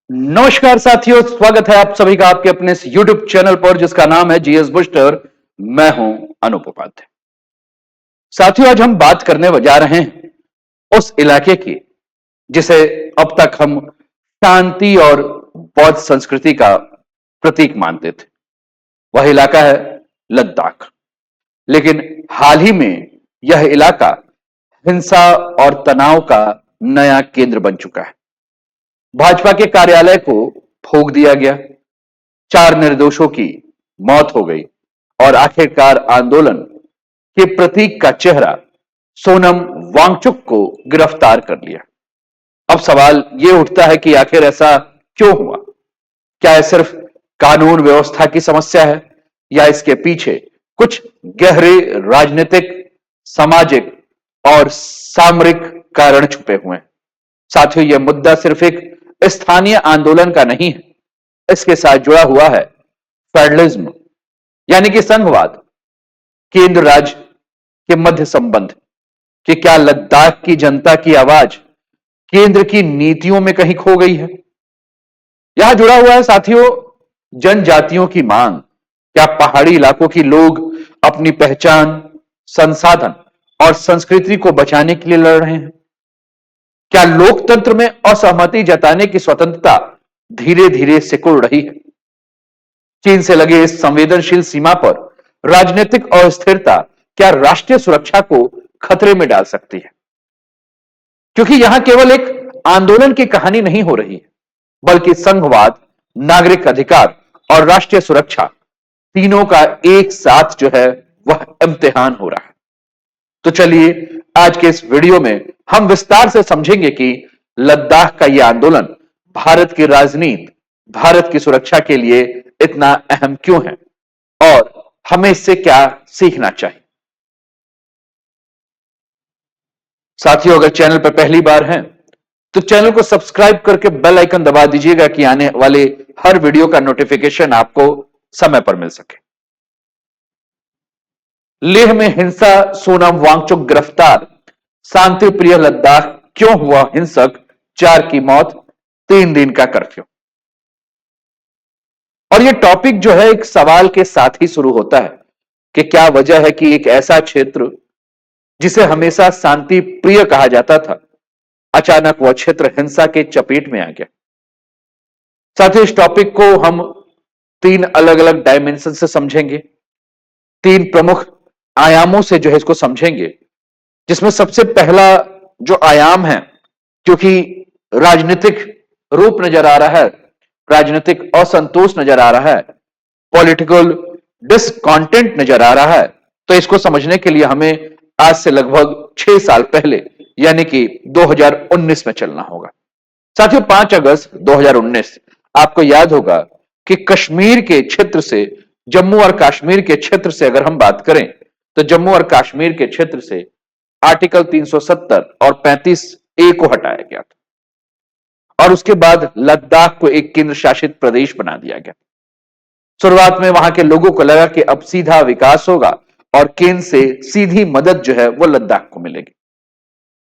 नमस्कार साथियों, स्वागत है आप सभी का आपके अपने इस YouTube चैनल पर जिसका नाम है जीएस बूस्टर। मैं हूं अनूप उपाध्याय। साथियों, आज हम बात करने जा रहे हैं उस इलाके की जिसे अब तक हम शांति और बौद्ध संस्कृति का प्रतीक मानते थे। वह इलाका है लद्दाख। लेकिन हाल ही में यह इलाका हिंसा और तनाव का नया केंद्र बन चुका है। भाजपा के कार्यालय को फूंक दिया गया, 4 निर्दोषों की मौत हो गई और आखिरकार आंदोलन के प्रतीक का चेहरा सोनम वांगचुक को गिरफ्तार कर लिया। अब सवाल यह उठता है कि आखिर ऐसा क्यों हुआ? क्या यह सिर्फ कानून व्यवस्था की समस्या है या इसके पीछे कुछ गहरे राजनीतिक, सामाजिक और सामरिक कारण छुपे हुए हैं? साथियों, यह मुद्दा सिर्फ एक स्थानीय आंदोलन का नहीं है, इसके साथ जुड़ा हुआ है फेडरलिज्म यानी कि संघवाद, केंद्र राज्य के मध्य संबंध कि क्या लद्दाख की जनता की आवाज केंद्र की नीतियों में कहीं खो गई है? यहां जुड़ा हुआ है साथियों जनजातियों की मांग। क्या पहाड़ी इलाकों के लोग अपनी पहचान, संसाधन और संस्कृति को बचाने के लिए लड़ रहे हैं? क्या लोकतंत्र में असहमति जताने की स्वतंत्रता धीरे धीरे सिकुड़ रही है? चीन से लगे इस संवेदनशील सीमा पर राजनीतिक अस्थिरता क्या राष्ट्रीय सुरक्षा को खतरे में डाल सकती है? क्योंकि यहां केवल एक आंदोलन की कहानी नहीं हो रही है, बल्कि संघवाद, नागरिक अधिकार और राष्ट्रीय सुरक्षा तीनों का एक साथ जो है वह इम्तिहान हो रहा है। तो चलिए आज के इस वीडियो में हम विस्तार से समझेंगे कि लद्दाख का यह आंदोलन भारत की राजनीति, भारत की सुरक्षा के लिए इतना अहम क्यों है और हमें इससे क्या सीखना चाहिए। साथियों, अगर चैनल पर पहली बार हैं तो चैनल को सब्सक्राइब करके बेल आइकन दबा दीजिएगा कि आने वाले हर वीडियो का नोटिफिकेशन आपको समय पर मिल सके। लेह में हिंसा, सोनम वांगचुक गिरफ्तार, शांति प्रिय लद्दाख क्यों हुआ हिंसक, 4 की मौत, 3 दिन का कर्फ्यू। और यह टॉपिक जो है एक सवाल के साथ ही शुरू होता है कि क्या वजह है कि एक ऐसा क्षेत्र जिसे हमेशा शांति प्रिय कहा जाता था, अचानक वह क्षेत्र हिंसा के चपेट में आ गया। साथ ही इस टॉपिक को हम 3 अलग अलग डायमेंशन से समझेंगे, 3 प्रमुख आयामों से जो है इसको समझेंगे, जिसमें सबसे पहला जो आयाम है, क्योंकि राजनीतिक रूप नजर आ रहा है, राजनीतिक असंतोष नजर आ रहा है, पॉलिटिकल डिसकॉन्टेंट नजर आ रहा है, तो इसको समझने के लिए हमें आज से लगभग 6 साल पहले यानी कि 2019 में चलना होगा। साथियों, 5 अगस्त 2019 आपको याद होगा कि कश्मीर के क्षेत्र से, जम्मू और कश्मीर के क्षेत्र से अगर हम बात करें तो जम्मू और कश्मीर के क्षेत्र से आर्टिकल 370 और 35A को हटाया गया था और उसके बाद लद्दाख को एक केंद्र शासित प्रदेश बना दिया गया। शुरुआत में वहां के लोगों को लगा कि अब सीधा विकास होगा और केंद्र से सीधी मदद जो है वो लद्दाख को मिलेगी।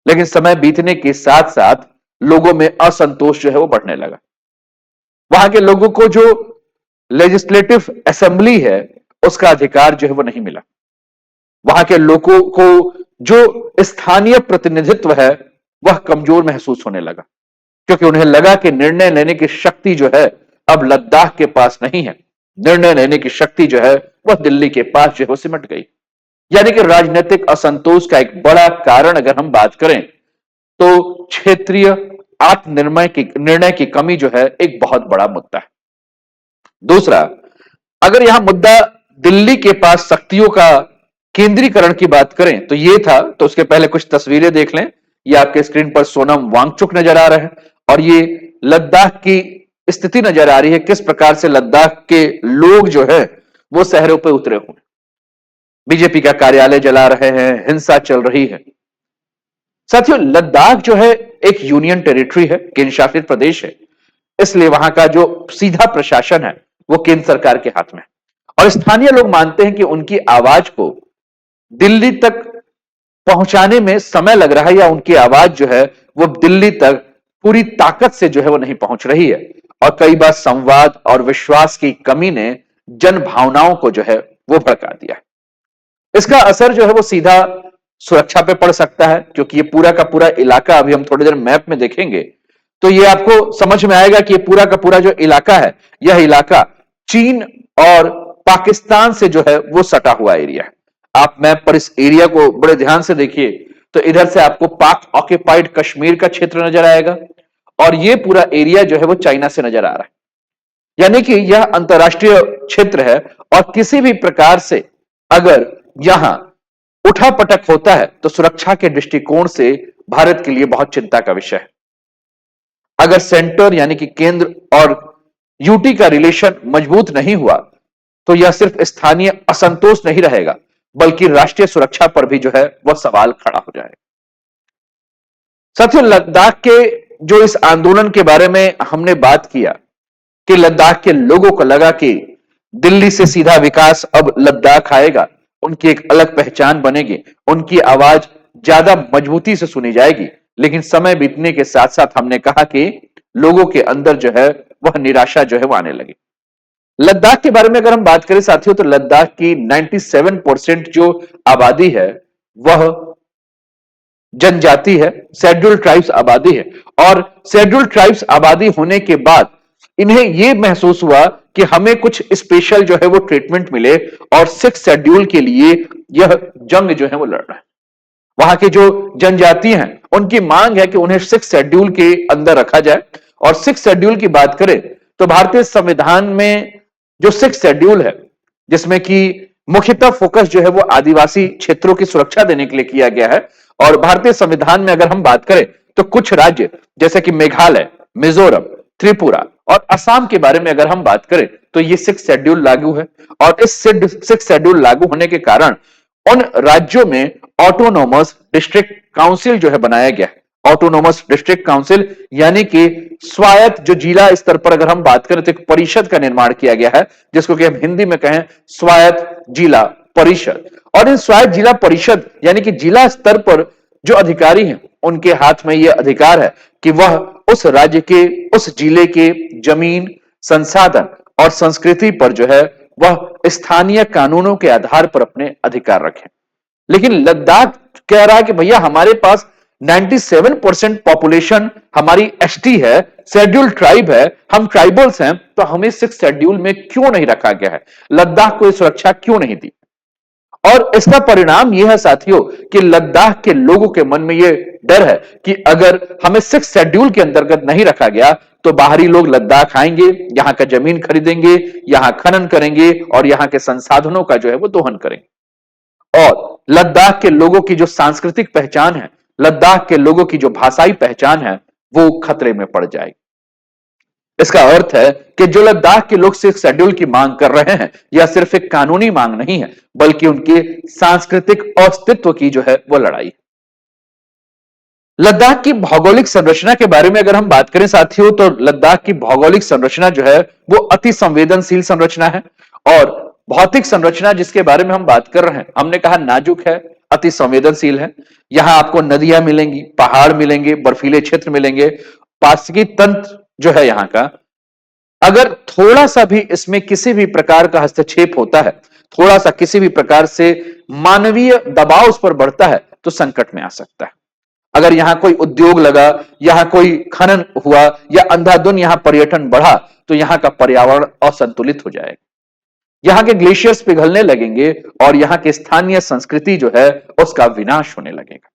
लेकिन समय बीतने के साथ साथ लोगों में असंतोष जो है वो बढ़ने लगा। वहां के लोगों को जो लेजिस्लेटिव असेंबली है उसका अधिकार जो है वो नहीं मिला। वहां के लोगों को जो स्थानीय प्रतिनिधित्व है वह कमजोर महसूस होने लगा, क्योंकि उन्हें लगा कि निर्णय लेने की शक्ति जो है अब लद्दाख के पास नहीं है। निर्णय लेने की शक्ति जो है वह दिल्ली के पास जो है वो सिमट गई। यानी कि राजनीतिक असंतोष का एक बड़ा कारण अगर हम बात करें तो क्षेत्रीय निर्णय की कमी जो है एक बहुत बड़ा मुद्दा है। दूसरा, अगर यहां मुद्दा दिल्ली के पास शक्तियों का केंद्रीकरण की बात करें तो यह था, तो उसके पहले कुछ तस्वीरें देख लें। ये आपके स्क्रीन पर सोनम वांगचुक नजर आ रहे हैं और ये लद्दाख की स्थिति नजर आ रही है, किस प्रकार से लद्दाख के लोग जो है वो शहरों पर उतरे हुए, बीजेपी का कार्यालय जला रहे हैं, हिंसा चल रही है। साथियों, लद्दाख जो है एक यूनियन टेरिटरी है, केंद्र शासित प्रदेश है, इसलिए वहां का जो सीधा प्रशासन है वो केंद्र सरकार के हाथ में है और स्थानीय लोग मानते हैं कि उनकी आवाज को दिल्ली तक पहुंचाने में समय लग रहा है या उनकी आवाज जो है वो दिल्ली तक पूरी ताकत से जो है वो नहीं पहुंच रही है और कई बार संवाद और विश्वास की कमी ने जन भावनाओं को जो है वो भड़का दिया है। इसका असर जो है वो सीधा सुरक्षा पे पड़ सकता है, क्योंकि ये पूरा का पूरा इलाका, अभी हम थोड़ी देर मैप में देखेंगे तो ये आपको समझ में आएगा कि ये पूरा का पूरा जो इलाका है, यह इलाका चीन और पाकिस्तान से जो है वो सटा हुआ एरिया है। आप मैप पर इस एरिया को बड़े ध्यान से देखिए तो इधर से आपको पाक ऑक्यूपाइड कश्मीर का क्षेत्र नजर आएगा और ये पूरा एरिया जो है वो चाइना से नजर आ रहा है। यानी कि यह अंतरराष्ट्रीय क्षेत्र है और किसी भी प्रकार से अगर यहां उठापटक होता है तो सुरक्षा के दृष्टिकोण से भारत के लिए बहुत चिंता का विषय है। अगर सेंटर यानी कि केंद्र और यूटी का रिलेशन मजबूत नहीं हुआ तो यह सिर्फ स्थानीय असंतोष नहीं रहेगा, बल्कि राष्ट्रीय सुरक्षा पर भी जो है वह सवाल खड़ा हो जाएगा। साथियों, लद्दाख के जो इस आंदोलन के बारे में हमने बात किया कि लद्दाख के लोगों को लगा कि दिल्ली से सीधा विकास अब लद्दाख आएगा, उनकी एक अलग पहचान बनेगी, उनकी आवाज ज्यादा मजबूती से सुनी जाएगी। लेकिन समय बीतने के साथ साथ हमने कहा कि लोगों के अंदर जो है वह निराशा जो है वो आने लगी। लद्दाख के बारे में अगर हम बात करें साथियों तो लद्दाख की 97% जो आबादी है वह जनजाति है, शेड्यूल ट्राइब्स आबादी है। और शेड्यूल ट्राइब्स आबादी होने के बाद इन्हें यह महसूस हुआ कि हमें कुछ स्पेशल जो है वो ट्रीटमेंट मिले और 6 शेड्यूल के लिए यह जंग जो है वो लड़ रहा है। वहां की जो जनजाति हैं उनकी मांग है कि उन्हें 6 शेड्यूल के अंदर रखा जाए। और 6 शेड्यूल की बात करें तो भारतीय संविधान में जो 6 शेड्यूल है जिसमें कि मुख्यतः फोकस जो है वो आदिवासी क्षेत्रों की सुरक्षा देने के लिए किया गया है। और भारतीय संविधान में अगर हम बात करें तो कुछ राज्य जैसे कि मेघालय, मिजोरम, त्रिपुरा और असम के बारे में अगर हम बात करें तो ये 6 शेड्यूल लागू है। और इस 6 शेड्यूल लागू होने के कारण उन राज्यों में ऑटोनोमस डिस्ट्रिक्ट काउंसिल जो है बनाया गया है। ऑटोनोमस डिस्ट्रिक्ट काउंसिल यानी कि स्वायत्त जो जिला स्तर पर अगर हम बात करें तो एक परिषद का निर्माण किया गया है, जिसको कि हम हिंदी में कहें स्वायत्त जिला परिषद। और इन स्वायत्त जिला परिषद यानी कि जिला स्तर पर जो अधिकारी हैं उनके हाथ में यह अधिकार है कि वह उस राज्य के, उस जिले के जमीन, संसाधन और संस्कृति पर जो है वह स्थानीय कानूनों के आधार पर अपने अधिकार रखें। लेकिन लद्दाख कह रहा है कि भैया हमारे पास 97% पॉपुलेशन हमारी एसटी है, शेड्यूल ट्राइब है, हम ट्राइबल्स हैं, तो हमें 6 शेड्यूल में क्यों नहीं रखा गया है, लद्दाख को यह सुरक्षा क्यों नहीं दी। और इसका परिणाम यह है साथियों कि लद्दाख के लोगों के मन में यह डर है कि अगर हमें 6 शेड्यूल के अंतर्गत नहीं रखा गया तो बाहरी लोग लद्दाख आएंगे, यहां का जमीन खरीदेंगे, यहां खनन करेंगे और यहां के संसाधनों का जो है वो दोहन करेंगे। और लद्दाख के लोगों की जो सांस्कृतिक पहचान है, लद्दाख के लोगों की जो भाषाई पहचान है, वो खतरे में पड़ जाएगी। इसका अर्थ है कि जो लद्दाख के लोग 6 शेड्यूल की मांग कर रहे हैं यह सिर्फ एक कानूनी मांग नहीं है, बल्कि उनके सांस्कृतिक अस्तित्व की जो है वो लड़ाई है। लद्दाख की भौगोलिक संरचना के बारे में अगर हम बात करें साथियों तो लद्दाख की भौगोलिक संरचना जो है वो अति संवेदनशील संरचना है। और भौतिक संरचना जिसके बारे में हम बात कर रहे हैं, हमने कहा नाजुक है, अति संवेदनशील है। यहां आपको नदियां मिलेंगी, पहाड़ मिलेंगे, बर्फीले क्षेत्र मिलेंगे। पारिस्थितिकी तंत्र जो है यहां का, अगर थोड़ा सा भी इसमें किसी भी प्रकार का हस्तक्षेप होता है, थोड़ा सा किसी भी प्रकार से मानवीय दबाव उस पर बढ़ता है तो संकट में आ सकता है। अगर यहां कोई उद्योग लगा, यहां कोई खनन हुआ या अंधाधुंध यहां पर्यटन बढ़ा तो यहां का पर्यावरण असंतुलित हो जाएगा, यहां के ग्लेशियर्स पिघलने लगेंगे और यहां की स्थानीय संस्कृति जो है उसका विनाश होने लगेगा।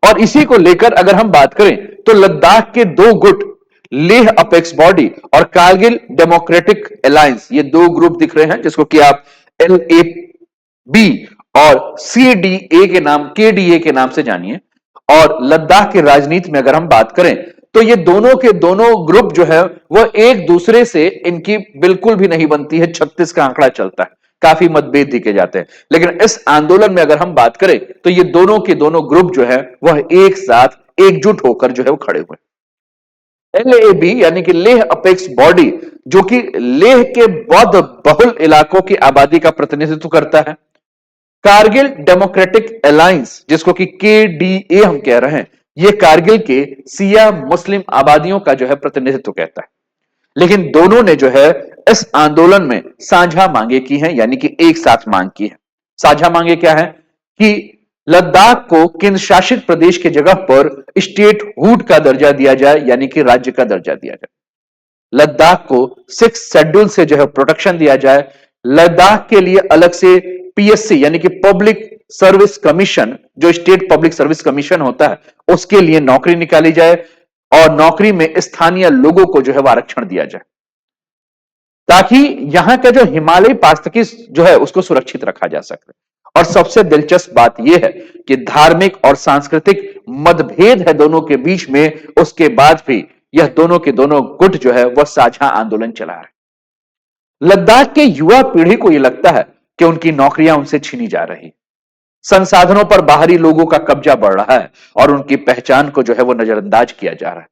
और इसी को लेकर अगर हम बात करें तो लद्दाख के 2 गुट, लेह अपेक्स बॉडी और कारगिल डेमोक्रेटिक अलायंस, ये 2 ग्रुप दिख रहे हैं जिसको कि आप LAB और KDA के नाम से जानिए। और लद्दाख की राजनीति में अगर हम बात करें तो ये दोनों के दोनों ग्रुप जो है वह एक दूसरे से इनकी बिल्कुल भी नहीं बनती है। 36 का आंकड़ा चलता है, काफी मतभेद दिखे जाते हैं। लेकिन इस आंदोलन में अगर हम बात करें तो ये दोनों के दोनों ग्रुप जो है वह एक साथ एकजुट होकर जो है वो खड़े हुए। LAB यानी कि लेह अपेक्स बॉडी, जो कि लेह के बौद्ध बहुल इलाकों की आबादी का प्रतिनिधित्व करता है। कारगिल डेमोक्रेटिक अलायंस जिसको कि KDA हम कह रहे हैं, यह कारगिल के सिया मुस्लिम आबादियों का जो है प्रतिनिधित्व कहता है। लेकिन दोनों ने जो है इस आंदोलन में साझा मांगे की हैं, यानी कि एक साथ मांग की है। साझा मांगे क्या है कि लद्दाख को केंद्र शासित प्रदेश की जगह पर स्टेट हुड का दर्जा दिया जाए, यानी कि राज्य का दर्जा दिया जाए। लद्दाख को 6 शेड्यूल से जो है प्रोटेक्शन दिया जाए। लद्दाख के लिए अलग से पीएससी यानी कि पब्लिक सर्विस कमीशन, जो स्टेट पब्लिक सर्विस कमीशन होता है, उसके लिए नौकरी निकाली जाए और नौकरी में स्थानीय लोगों को जो है आरक्षण दिया जाए, ताकि यहां का जो हिमालयी पारिस्थितिकी जो है उसको सुरक्षित रखा जा सके। और सबसे दिलचस्प बात यह है कि धार्मिक और सांस्कृतिक मतभेद है दोनों के बीच में, उसके बाद भी यह दोनों के दोनों गुट जो है वह साझा आंदोलन चला रहे। लद्दाख के युवा पीढ़ी को यह लगता है कि उनकी नौकरियां उनसे छीनी जा रही, संसाधनों पर बाहरी लोगों का कब्जा बढ़ रहा है और उनकी पहचान को जो है वो नजरअंदाज किया जा रहा है।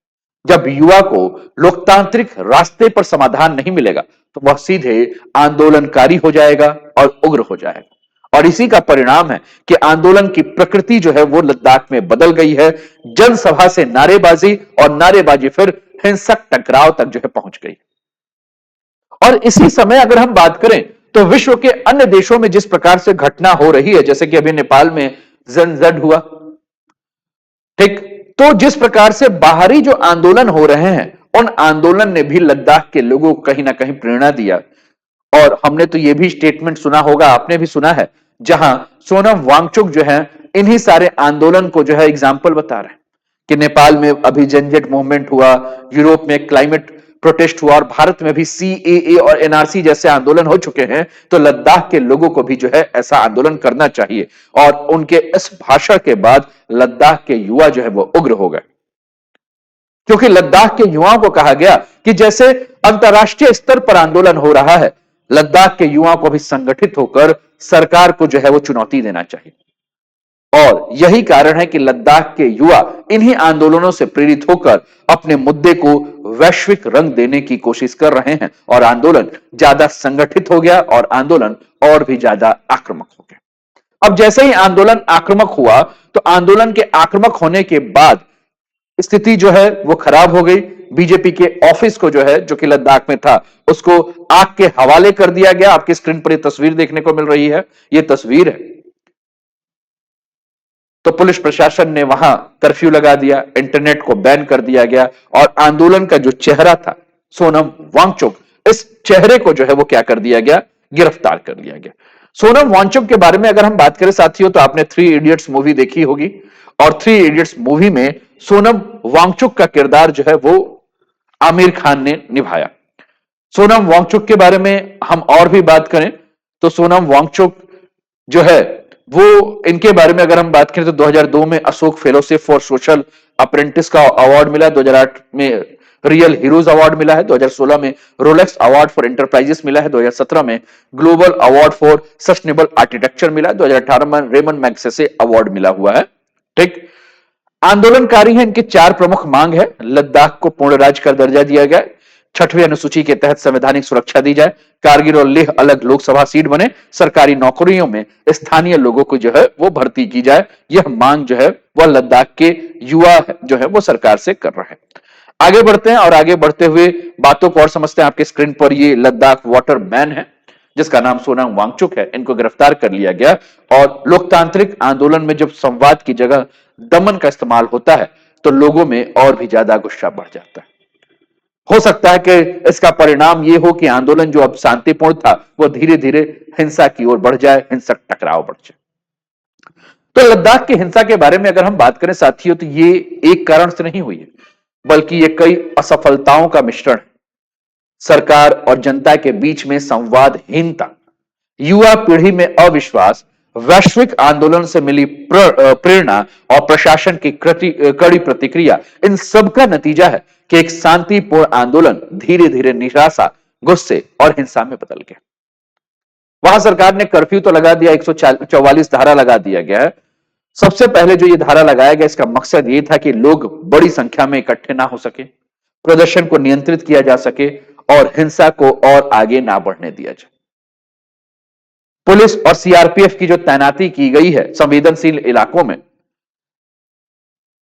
जब युवा को लोकतांत्रिक रास्ते पर समाधान नहीं मिलेगा तो वह सीधे आंदोलनकारी हो जाएगा और उग्र हो जाएगा। और इसी का परिणाम है कि आंदोलन की प्रकृति जो है वो लद्दाख में बदल गई है। जनसभा से नारेबाजी और नारेबाजी फिर हिंसक टकराव तक जो है पहुंच गई। और इसी समय अगर हम बात करें तो विश्व के अन्य देशों में जिस प्रकार से घटना हो रही है, जैसे कि अभी नेपाल में जन हुआ, ठीक, तो जिस प्रकार से बाहरी जो आंदोलन हो रहे हैं, उन आंदोलन ने भी लद्दाख के लोगों को कहीं ना कहीं प्रेरणा दिया। और हमने तो यह भी स्टेटमेंट सुना होगा, आपने भी सुना है, जहां सोनम वांगचुक जो है इन्हीं सारे आंदोलन को जो है एग्जाम्पल बता रहे हैं कि नेपाल में अभी जनजेट मूवमेंट हुआ, यूरोप में क्लाइमेट प्रोटेस्ट हुआ और भारत में भी सीएए और एनआरसी जैसे आंदोलन हो चुके हैं। तो लद्दाख के लोगों को भी जो है ऐसा आंदोलन करना चाहिए। और उनके इस भाषण के बाद लद्दाख के युवा जो है वो उग्र हो गए, क्योंकि लद्दाख के युवाओं को कहा गया कि जैसे अंतर्राष्ट्रीय स्तर पर आंदोलन हो रहा है, लद्दाख के युवाओं को भी संगठित होकर सरकार को जो है वो चुनौती देना चाहिए। और यही कारण है कि लद्दाख के युवा इन्हीं आंदोलनों से प्रेरित होकर अपने मुद्दे को वैश्विक रंग देने की कोशिश कर रहे हैं और आंदोलन ज्यादा संगठित हो गया और आंदोलन और भी ज्यादा आक्रामक हो गया। अब जैसे ही आंदोलन आक्रामक हुआ तो आंदोलन के आक्रामक होने के बाद स्थिति जो है वो खराब हो गई। बीजेपी के ऑफिस को जो है, जो कि लद्दाख में था, उसको आग के हवाले कर दिया गया। आपकी स्क्रीन पर यह तस्वीर देखने को मिल रही है, यह तस्वीर है। तो पुलिस प्रशासन ने वहां कर्फ्यू लगा दिया, इंटरनेट को बैन कर दिया गया और आंदोलन का जो चेहरा था सोनम वांगचुक, इस चेहरे को जो है वो क्या कर दिया गया, गिरफ्तार कर लिया गया। सोनम वांगचुक के बारे में अगर हम बात करें साथियों, तो आपने 3 इडियट्स मूवी देखी होगी और 3 इडियट्स मूवी में सोनम वांगचुक का किरदार जो है वो आमिर खान ने निभाया। सोनम वांगचुक के बारे में हम और भी बात करें तो सोनम वांगचुक जो है वो, इनके बारे में अगर हम बात करें तो 2002 में Ashok fellowship for social apprentice का अवार्ड मिला, 2008 में रियल हीरोज अवार्ड मिला है, 2016 में रोलेक्स अवार्ड फॉर एंटरप्राइजेस मिला है, 2017 में global award for sustainable architecture मिला है, 2018 में रेमन मैग्सेसे अवार्ड मिला हुआ है। ठीक, आंदोलनकारी हैं, इनके 4 प्रमुख मांग है। लद्दाख को पूर्ण राज्य का दर्जा दिया गया, 6वीं अनुसूची के तहत संवैधानिक सुरक्षा दी जाए, कारगिल और लेह अलग लोकसभा सीट बने, सरकारी नौकरियों में स्थानीय लोगों को जो है वो भर्ती की जाए। यह मांग जो है वह लद्दाख के युवा जो है वो सरकार से कर रहे हैं। आगे बढ़ते हैं और आगे बढ़ते हुए बातों को और समझते हैं। आपके स्क्रीन पर ये लद्दाख वाटर मैन है जिसका नाम सोनम वांगचुक है। इनको गिरफ्तार कर लिया गया और लोकतांत्रिक आंदोलन में जब संवाद की जगह दमन का इस्तेमाल होता है तो लोगों में और भी ज्यादा गुस्सा बढ़ जाता है। हो सकता है कि इसका परिणाम यह हो कि आंदोलन जो अब शांतिपूर्ण था वो धीरे धीरे हिंसा की ओर बढ़ जाए, हिंसक टकराव बढ़ जाए। तो लद्दाख की हिंसा के बारे में अगर हम बात करें साथियों, तो ये एक कारण से नहीं हुई है, बल्कि ये कई असफलताओं का मिश्रण है। सरकार और जनता के बीच में संवादहीनता, युवा पीढ़ी में अविश्वास, वैश्विक आंदोलन से मिली प्रेरणा और प्रशासन की कड़ी प्रतिक्रिया, इन सब का नतीजा है कि एक शांतिपूर्ण आंदोलन धीरे धीरे निराशा, गुस्से और हिंसा में बदल गया। वहां सरकार ने कर्फ्यू तो लगा दिया, 144 धारा लगा दिया गया है। सबसे पहले जो ये धारा लगाया गया, इसका मकसद ये था कि लोग बड़ी संख्या में इकट्ठे ना हो सके, प्रदर्शन को नियंत्रित किया जा सके और हिंसा को और आगे ना बढ़ने दिया जाए। पुलिस और सीआरपीएफ की जो तैनाती की गई है संवेदनशील इलाकों में,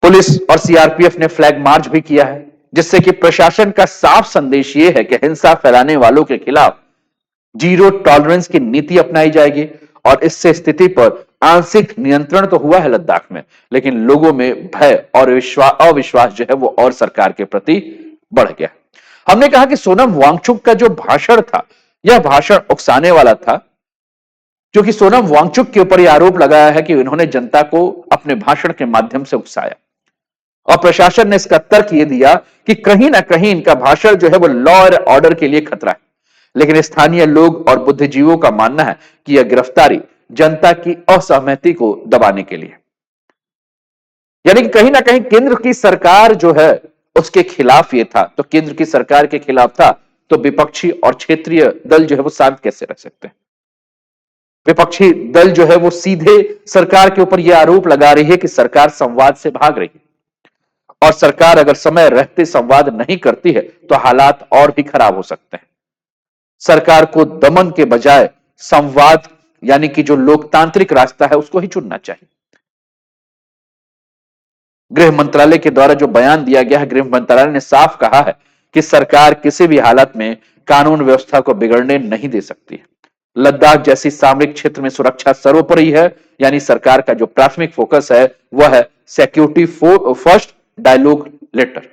पुलिस और सीआरपीएफ ने फ्लैग मार्च भी किया है। जिससे कि प्रशासन का साफ संदेश यह है कि हिंसा फैलाने वालों के खिलाफ जीरो टॉलरेंस की नीति अपनाई जाएगी। और इससे स्थिति पर आंशिक नियंत्रण तो हुआ है लद्दाख में, लेकिन लोगों में भय और अविश्वास जो है वो और सरकार के प्रति बढ़ गया। हमने कहा कि सोनम वांगचुक का जो भाषण था, यह भाषण उकसाने वाला था, क्योंकि सोनम वांगचुक के ऊपर यह आरोप लगाया है कि इन्होंने जनता को अपने भाषण के माध्यम से उकसाया। और प्रशासन ने इसका तर्क यह दिया कि कहीं ना कहीं इनका भाषण जो है वो लॉ और ऑर्डर के लिए खतरा है। लेकिन स्थानीय लोग और बुद्धिजीवियों का मानना है कि यह गिरफ्तारी जनता की असहमति को दबाने के लिए, यानी कि कहीं ना कहीं केंद्र की सरकार जो है उसके खिलाफ ये था। तो केंद्र की सरकार के खिलाफ था तो विपक्षी और क्षेत्रीय दल जो है वो शांत कैसे रह सकते हैं। विपक्षी दल जो है वो सीधे सरकार के ऊपर यह आरोप लगा रही है कि सरकार संवाद से भाग रही है, और सरकार अगर समय रहते संवाद नहीं करती है तो हालात और भी खराब हो सकते हैं। सरकार को दमन के बजाय संवाद, यानी कि जो लोकतांत्रिक रास्ता है, उसको ही चुनना चाहिए। गृह मंत्रालय के द्वारा जो बयान दिया गया है, गृह मंत्रालय ने साफ कहा है कि सरकार किसी भी हालत में कानून व्यवस्था को बिगड़ने नहीं दे सकती है। लद्दाख जैसी सामरिक क्षेत्र में सुरक्षा सर्वोपरि है, यानी सरकार का जो प्राथमिक फोकस है वह है सिक्योरिटी फर्स्ट डायलॉग लेटर,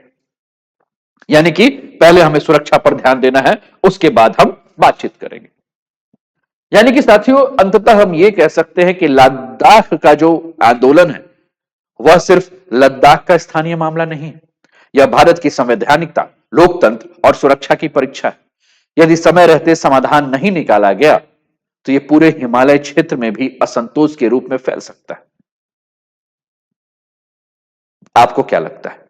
यानी कि पहले हमें सुरक्षा पर ध्यान देना है, उसके बाद हम बातचीत करेंगे। यानी कि साथियों, अंततः हम ये कह सकते हैं कि लद्दाख का जो आंदोलन है वह सिर्फ लद्दाख का स्थानीय मामला नहीं है। यह भारत की संवैधानिकता, लोकतंत्र और सुरक्षा की परीक्षा है। यदि समय रहते समाधान नहीं निकाला गया तो यह पूरे हिमालय क्षेत्र में भी असंतोष के रूप में फैल सकता है। आपको क्या लगता है?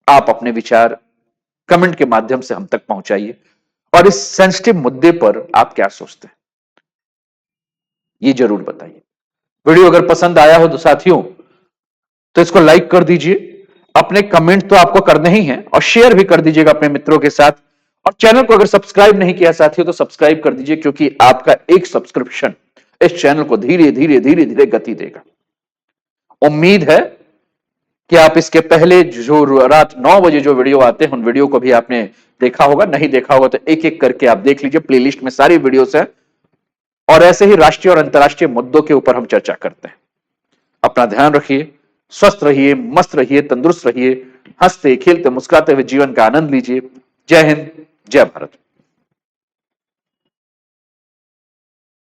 आप अपने विचार कमेंट के माध्यम से हम तक पहुंचाइए, और इस सेंसिटिव मुद्दे पर आप क्या सोचते हैं ये जरूर बताइए। वीडियो अगर पसंद आया हो तो साथियों तो इसको लाइक कर दीजिए, अपने कमेंट तो आपको करने ही हैं, और शेयर भी कर दीजिएगा अपने मित्रों के साथ। और चैनल को अगर सब्सक्राइब नहीं किया साथियों तो सब्सक्राइब कर दीजिए, क्योंकि आपका एक सब्सक्रिप्शन इस चैनल को धीरे धीरे धीरे धीरे गति देगा। उम्मीद है कि आप इसके पहले जो रात 9 बजे जो वीडियो आते हैं उन वीडियो को भी आपने देखा होगा। नहीं देखा होगा तो एक एक करके आप देख लीजिए, प्लेलिस्ट में सारी वीडियोस हैं, और ऐसे ही राष्ट्रीय और अंतर्राष्ट्रीय मुद्दों के ऊपर हम चर्चा करते हैं। अपना ध्यान रखिए, स्वस्थ रहिए, मस्त रहिए, तंदुरुस्त रहिए, हंसते खेलते मुस्कुराते हुए जीवन का आनंद लीजिए। जय हिंद, जय भारत।